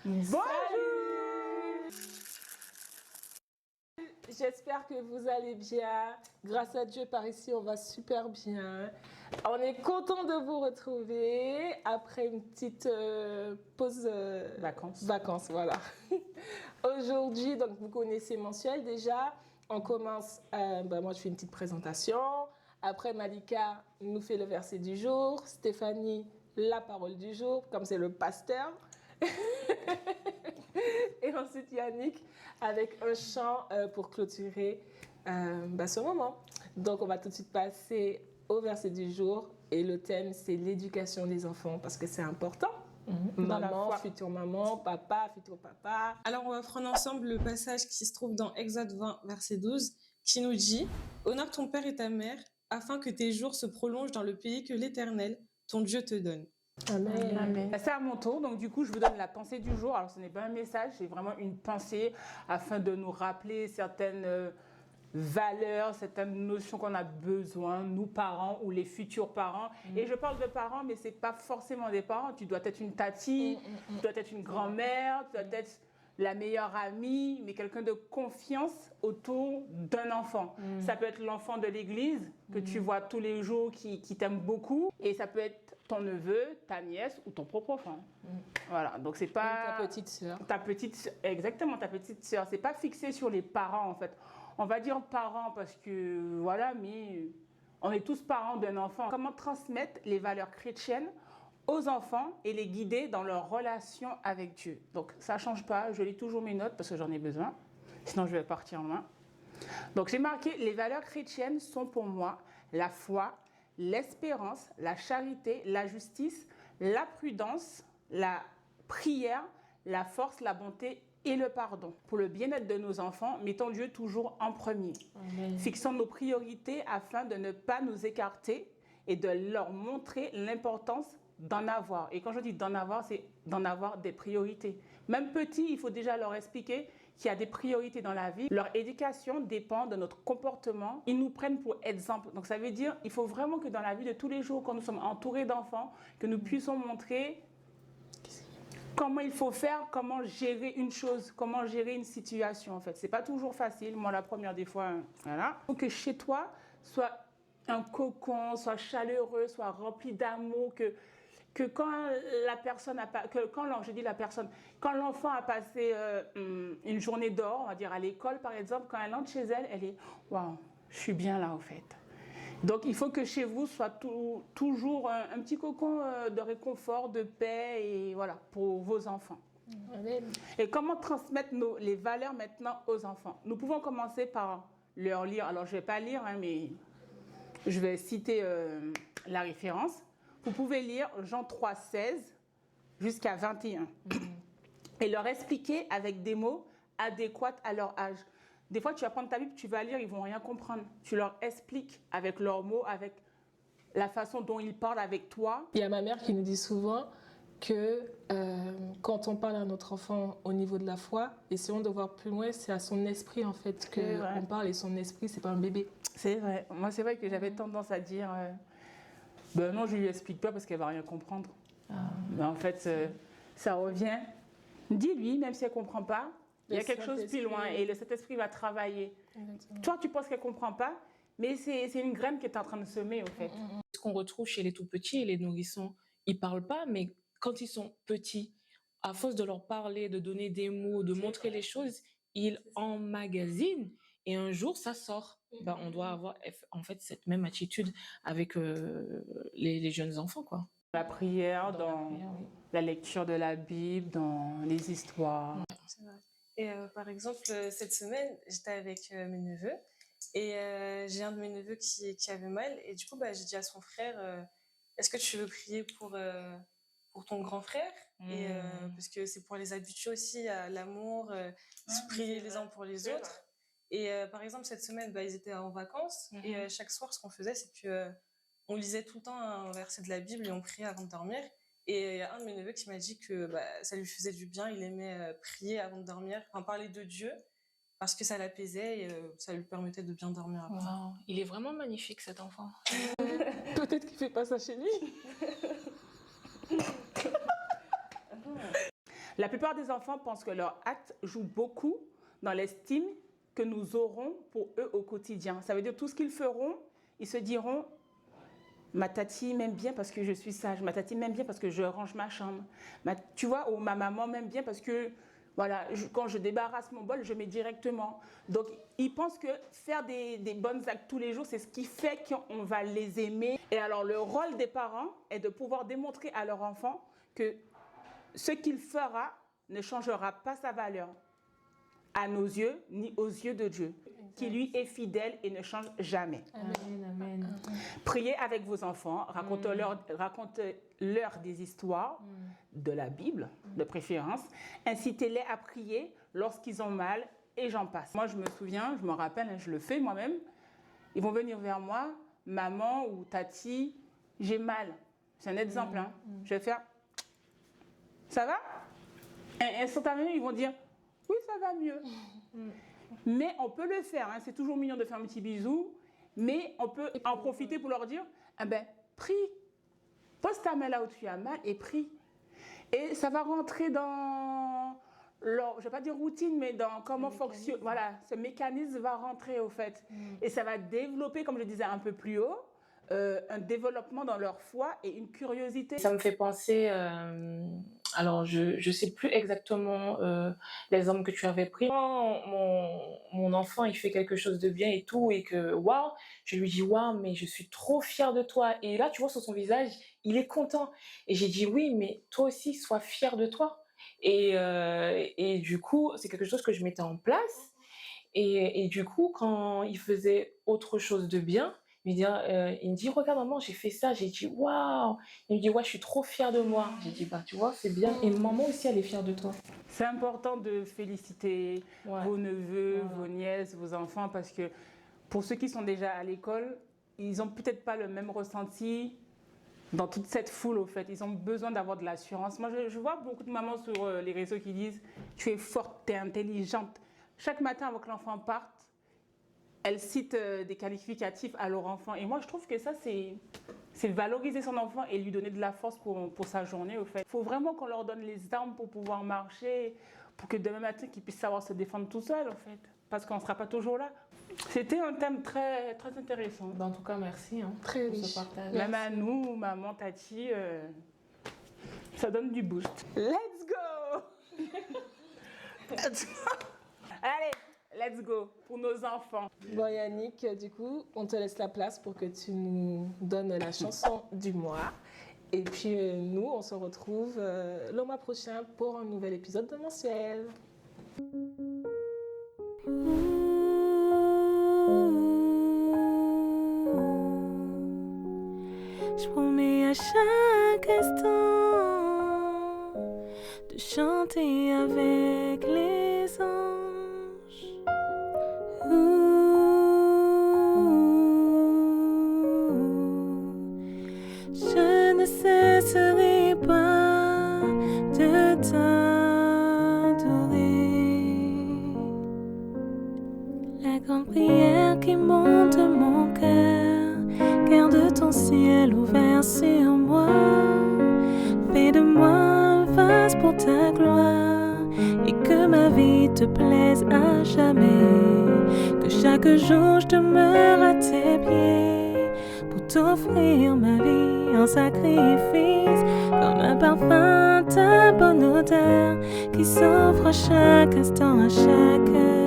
Bonjour. J'espère que vous allez bien. Grâce à Dieu, par ici, on va super bien. On est content de vous retrouver après une petite pause vacances, voilà. Aujourd'hui, donc vous connaissez Mensuel déjà. On commence, moi je fais une petite présentation. Après, Malika nous fait le verset du jour. Stéphanie, la parole du jour, comme c'est le pasteur. Et ensuite Yannick avec un chant pour clôturer ce moment. Donc on va tout de suite passer au verset du jour et le thème c'est l'éducation des enfants parce que c'est important. Maman, future maman, papa, futur papa. Alors on va prendre ensemble le passage qui se trouve dans Exode 20 verset 12 qui nous dit « Honore ton père et ta mère afin que tes jours se prolongent dans le pays que l'Éternel, ton Dieu, te donne. » Amen. Amen. C'est à mon tour, donc du coup je vous donne la pensée du jour. Alors ce n'est pas un message, c'est vraiment une pensée afin de nous rappeler certaines valeurs, certaines notions qu'on a besoin, nous parents ou les futurs parents. Et je parle de parents, mais ce n'est pas forcément des parents. Tu dois être une tati, tu dois être une grand-mère, tu dois être la meilleure amie, mais quelqu'un de confiance autour d'un enfant. Ça peut être l'enfant de l'église que tu vois tous les jours, qui t'aime beaucoup, et ça peut être ton neveu, ta nièce ou ton propre enfant. Voilà, donc c'est pas... Ta petite sœur. Exactement, ta petite sœur. C'est pas fixé sur les parents, en fait. On va dire parents parce que, voilà, mais on est tous parents d'un enfant. Comment transmettre les valeurs chrétiennes aux enfants et les guider dans leur relation avec Dieu. Donc, ça ne change pas. Je lis toujours mes notes parce que j'en ai besoin. Sinon, je vais partir loin. Donc, j'ai marqué, les valeurs chrétiennes sont pour moi la foi, l'espérance, la charité, la justice, la prudence, la prière, la force, la bonté et le pardon. Pour le bien-être de nos enfants, mettons Dieu toujours en premier. Amen. Fixons nos priorités afin de ne pas nous écarter et de leur montrer l'importance d'en avoir. Et quand je dis d'en avoir, c'est d'en avoir des priorités. Même petits, il faut déjà leur expliquer qu'il y a des priorités dans la vie. Leur éducation dépend de notre comportement. Ils nous prennent pour exemple. Donc ça veut dire qu'il faut vraiment que dans la vie de tous les jours, quand nous sommes entourés d'enfants, que nous puissions montrer comment il faut faire, comment gérer une chose, comment gérer une situation en fait. C'est pas toujours facile. Moi, la première des fois, voilà. Il faut que chez toi soit un cocon, soit chaleureux, soit rempli d'amour, que quand la personne a pas, que quand je dis la personne, quand l'enfant a passé une journée dehors, on va dire à l'école par exemple, quand elle entre chez elle, elle est waouh, je suis bien là au fait. Donc il faut que chez vous soit toujours un petit cocon de réconfort, de paix et voilà pour vos enfants. Amen. Et comment transmettre les valeurs maintenant aux enfants? Nous pouvons commencer par leur lire. Alors je vais pas lire, hein, mais je vais citer la référence. Vous pouvez lire Jean 3, 16 jusqu'à 21 et leur expliquer avec des mots adéquats à leur âge. Des fois, tu vas prendre ta Bible, tu vas lire, ils ne vont rien comprendre. Tu leur expliques avec leurs mots, avec la façon dont ils parlent avec toi. Il y a ma mère qui nous dit souvent que quand on parle à notre enfant au niveau de la foi, essayons de voir plus loin, c'est à son esprit en fait qu'on parle et son esprit, c'est pas un bébé. C'est vrai. Moi, c'est vrai que j'avais tendance à dire ben non, je lui explique pas parce qu'elle va rien comprendre. Mais en fait, ça revient. Dis-lui, même si elle comprend pas, il y a quelque chose plus loin et cet esprit va travailler. Exactement. Toi, tu penses qu'elle comprend pas, mais c'est une graine qui est en train de semer au fait. Ce qu'on retrouve chez les tout petits et les nourrissons, ils parlent pas, mais quand ils sont petits, à force de leur parler, de donner des mots, de montrer les choses, ils emmagasinent. Et un jour, ça sort. Ben, on doit avoir en fait cette même attitude avec les jeunes enfants, quoi. La prière, dans la lecture de la Bible, dans les histoires. C'est vrai. Et par exemple, cette semaine, j'étais avec mes neveux et j'ai un de mes neveux qui avait mal. Et du coup, j'ai dit à son frère, est-ce que tu veux prier pour ton grand frère et parce que c'est pour les habituer aussi à l'amour, se prier les uns pour les autres. Et par exemple, cette semaine, ils étaient en vacances et chaque soir, ce qu'on faisait, c'est que on lisait tout le temps un verset de la Bible et on priait avant de dormir. Et il y a un de mes neveux qui m'a dit que ça lui faisait du bien, il aimait prier avant de dormir, parler de Dieu, parce que ça l'apaisait et ça lui permettait de bien dormir après. Wow. Il est vraiment magnifique cet enfant. Peut-être qu'il fait pas ça chez lui. La plupart des enfants pensent que leur acte joue beaucoup dans l'estime que nous aurons pour eux au quotidien. Ça veut dire tout ce qu'ils feront, ils se diront « ma tati m'aime bien parce que je suis sage, ma tati m'aime bien parce que je range ma chambre, tu vois, ou ma maman m'aime bien parce que voilà, quand je débarrasse mon bol, je mets directement. » Donc, ils pensent que faire des bons actes tous les jours, c'est ce qui fait qu'on va les aimer. Et alors, le rôle des parents est de pouvoir démontrer à leur enfant que ce qu'il fera ne changera pas sa valeur à nos yeux ni aux yeux de Dieu, qui lui est fidèle et ne change jamais. Amen, amen. Priez avec vos enfants, racontez-leur des histoires de la Bible, de préférence. Incitez-les à prier lorsqu'ils ont mal et j'en passe. Moi, je me souviens, je me rappelle, je le fais moi-même. Ils vont venir vers moi, maman ou tati, j'ai mal. C'est un exemple. Je vais faire, ça va? Et instantanément, ils vont dire, oui, ça va mieux. Mais on peut le faire. C'est toujours mignon de faire un petit bisou. Mais on peut en profiter pour leur dire, prie. Pose ta main là où tu as mal et prie. Et ça va rentrer dans leur, je ne vais pas dire routine, mais dans comment fonctionne. Voilà, ce mécanisme va rentrer au fait. Et ça va développer, comme je disais un peu plus haut, un développement dans leur foi et une curiosité. Ça me fait penser, alors je sais plus exactement l'exemple que tu avais pris. Quand mon enfant il fait quelque chose de bien et tout et que waouh, je lui dis waouh mais je suis trop fière de toi et là tu vois sur son visage il est content et j'ai dit oui mais toi aussi sois fière de toi et du coup c'est quelque chose que je mettais en place et du coup quand il faisait autre chose de bien il me dit, regarde maman, j'ai fait ça. J'ai dit, waouh. Il me dit, ouais, je suis trop fière de moi. J'ai dit, bah, tu vois, c'est bien. Et maman aussi, elle est fière de toi. C'est important de féliciter vos neveux, vos nièces, vos enfants, parce que pour ceux qui sont déjà à l'école, ils n'ont peut-être pas le même ressenti dans toute cette foule, au fait. Ils ont besoin d'avoir de l'assurance. Moi, je vois beaucoup de mamans sur les réseaux qui disent, tu es forte, tu es intelligente. Chaque matin, avant que l'enfant parte, elles citent des qualificatifs à leur enfant. Et moi, je trouve que ça, c'est valoriser son enfant et lui donner de la force pour sa journée, au fait. Il faut vraiment qu'on leur donne les armes pour pouvoir marcher, pour que demain matin, qu'ils puissent savoir se défendre tout seuls, au fait. Parce qu'on ne sera pas toujours là. C'était un thème très, très intéressant. En tout cas, merci très pour riche. ce partage. Même à nous, maman, tati, ça donne du boost. Let's go. Allez, let's go pour nos enfants. Bon Yannick, du coup, on te laisse la place pour que tu nous donnes la chanson du mois. Et puis nous, on se retrouve le mois prochain pour un nouvel épisode de Mensuel. Je promets à chaque instant de chanter avec les anges. Je ne cesserai pas de t'adorer. La grande prière qui monte de mon cœur, garde ton ciel ouvert sur moi. Fais de moi un vase pour ta gloire et que ma vie te plaise à jamais. Que chaque jour je demeure à tes pieds pour t'offrir ma vie en sacrifice, comme un parfum, ta bonne odeur qui s'offre à chaque instant, à chaque heure.